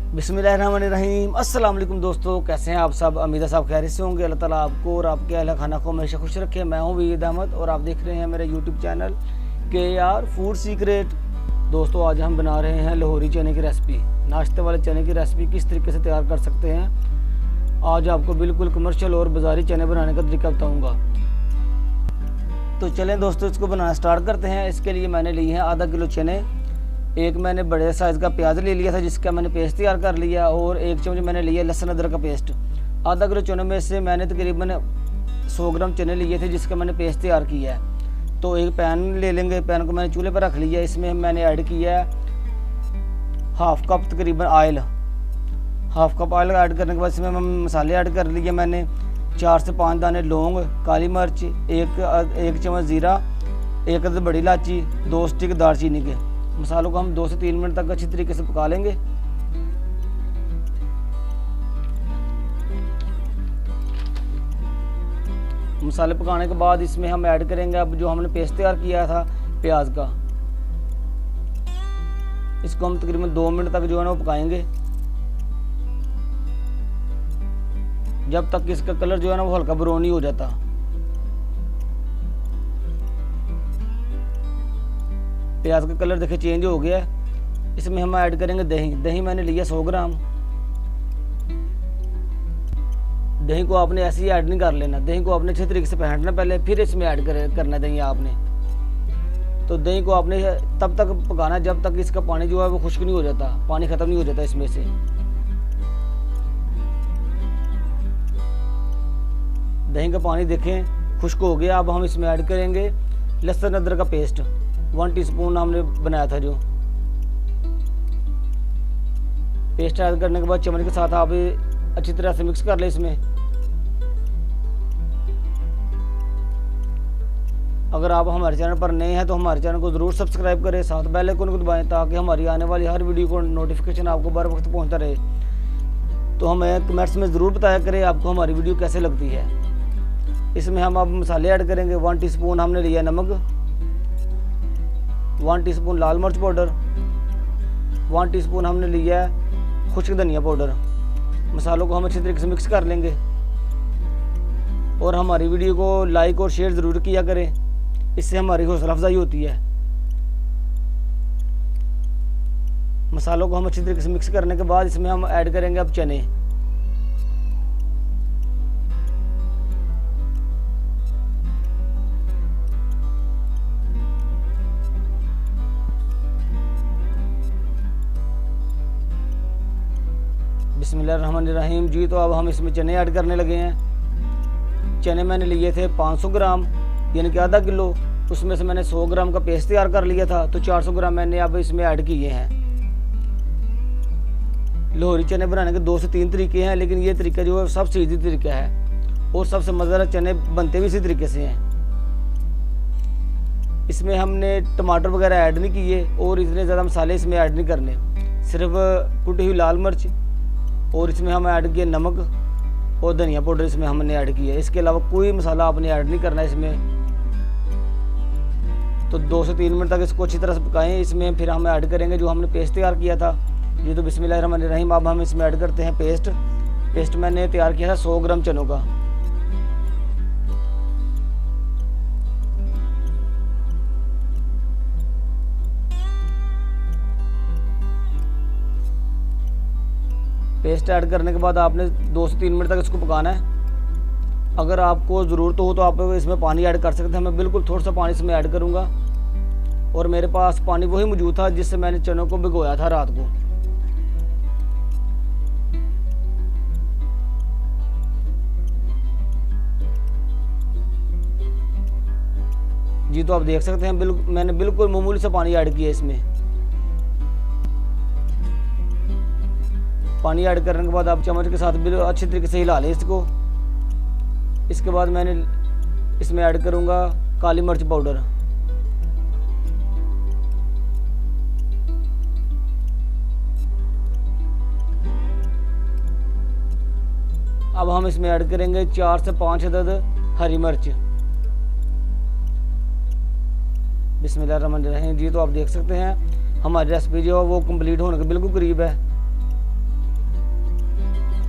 बिस्मिल्लाहिर्रहमानिर्रहीम। अस्सलाम वालेकुम दोस्तों, कैसे हैं आप सब। उम्मीद है सब खैरियत से होंगे। अल्लाह ताला आपको और आपके अहल खाना को हमेशा खुश रखे। मैं हूं वहीद अहमद और आप देख रहे हैं मेरे YouTube channel KR food secret. दोस्तों, आज हम बना रहे हैं लाहौरी चने की रेसिपी। नाश्ते वाले चने की रेसिपी किस तरीके से तैयार कर सकते हैं, आज आपको बिल्कुल कमर्शियल और बाज़ारी चने बनाने का तरीका बताऊँगा। तो चलें दोस्तों, इसको बनाना स्टार्ट करते हैं। इसके लिए मैंने लिए हैं आधा किलो चने, एक मैंने बड़े साइज़ का प्याज ले लिया था जिसका मैंने पेस्ट तैयार कर लिया, और एक चम्मच मैंने लिया लहसुन अदरक का पेस्ट। आधा किलो चने में से मैंने तकरीबन 100 ग्राम चने लिए थे जिसका मैंने पेस्ट तैयार किया है। तो एक पैन ले लेंगे, पैन को मैंने चूल्हे पर रख लिया। इसमें मैंने ऐड किया है हाफ़ कप तकरीबन oil. Half cup oil add करने के बाद इसमें मसाले ऐड कर लिए मैंने। 4 से 5 दाने लौंग, काली मिर्च, एक चम्मच ज़ीरा, एक अदद बड़ी इलायची, 2 स्टिक दालचीनी के। मसालों को हम 2 से 3 मिनट तक अच्छी तरीके से पका लेंगे। मसाले पकाने के बाद इसमें हम ऐड करेंगे अब जो हमने पेस्ट तैयार किया था प्याज का। इसको हम तकरीबन 2 मिनट तक जो है ना वो पकाएंगे, जब तक इसका कलर जो है ना वो हल्का ब्राउनी हो जाता। प्याज का कलर देखिए चेंज हो गया है। इसमें हम ऐड करेंगे दही। दही मैंने लिया 100 ग्राम। दही को आपने ऐसे ही ऐड नहीं कर लेना, दही को आपने अच्छे तरीके से फेंटना पहले, फिर इसमें ऐड करना दही आपने। तो दही को आपने तब तक पकाना जब तक इसका पानी जो है वो खुश्क नहीं हो जाता, पानी ख़त्म नहीं हो जाता इसमें से। दही का पानी देखें खुश्क हो गया। अब हम इसमें ऐड करेंगे लहसुन अदरक का पेस्ट। 1 टीस्पून हमने बनाया था जो पेस्ट ऐड करने के बाद चम्मच के साथ आप अच्छी तरह से मिक्स कर लें इसमें। अगर आप हमारे चैनल पर नए हैं तो हमारे चैनल को ज़रूर सब्सक्राइब करें, साथ बेल आइकन को दबाएं ताकि हमारी आने वाली हर वीडियो को नोटिफिकेशन आपको बर वक्त पहुंचता रहे। तो हमें कमेंट्स में ज़रूर बताया करें आपको हमारी वीडियो कैसे लगती है। इसमें हम अब मसाले ऐड करेंगे। 1 टीस्पून हमने लिया नमक, 1 टीस्पून लाल मिर्च पाउडर, 1 टीस्पून हमने लिया है खुश्क धनिया पाउडर। मसालों को हम अच्छी तरीके से मिक्स कर लेंगे और हमारी वीडियो को लाइक और शेयर ज़रूर किया करें, इससे हमारी हौसला अफजाई होती है। मसालों को हम अच्छी तरीके से मिक्स करने के बाद इसमें हम ऐड करेंगे अब चने। बिस्मिल्लाहिर्रहमानिर्रहीम जी। तो अब हम इसमें चने ऐड करने लगे हैं। चने मैंने लिए थे 500 ग्राम यानी कि आधा किलो, उसमें से मैंने 100 ग्राम का पेस्ट तैयार कर लिया था, तो 400 ग्राम मैंने अब इसमें ऐड किए हैं। लाहौरी चने बनाने के 2 से 3 तरीके हैं, लेकिन ये तरीका जो है सबसे ईजी तरीका है और सबसे मज़ेदार चने बनते भी इसी तरीके से हैं। इसमें हमने टमाटर वगैरह ऐड नहीं किए और इतने ज़्यादा मसाले इसमें ऐड नहीं करने, सिर्फ कुटी हुई लाल मिर्च और इसमें हम ऐड किए नमक और धनिया पाउडर इसमें हमने ऐड किया। इसके अलावा कोई मसाला आपने ऐड नहीं करना इसमें। तो 2 से 3 मिनट तक इसको अच्छी तरह से पकाएं। इसमें फिर हम ऐड करेंगे जो हमने पेस्ट तैयार किया था। ये तो बिस्मिल्लाहिर्रहमानिर्रहीम। अब हम इसमें ऐड करते हैं पेस्ट मैंने तैयार किया था 100 ग्राम चनों का। पेस्ट ऐड करने के बाद आपने 2 से 3 मिनट तक इसको पकाना है। अगर आपको ज़रूरत हो तो आप इसमें पानी ऐड कर सकते हैं। मैं बिल्कुल थोड़ा सा पानी इसमें ऐड करूँगा और मेरे पास पानी वही मौजूद था जिससे मैंने चनों को भिगोया था रात को। जी तो आप देख सकते हैं मैंने बिल्कुल मामूली सा पानी ऐड किया इसमें। पानी ऐड करने के बाद आप चम्मच के साथ बिल्कुल अच्छी तरीके से हिला लें इसको। इसके बाद मैंने इसमें ऐड करूँगा काली मिर्च पाउडर। अब हम इसमें ऐड करेंगे 4 से 5 अदद हरी मिर्च। बिस्मिल्लाहिर्रहमानिर्रहीम। जी तो आप देख सकते हैं हमारी रेसिपी जो है वो कंप्लीट होने के बिल्कुल करीब है।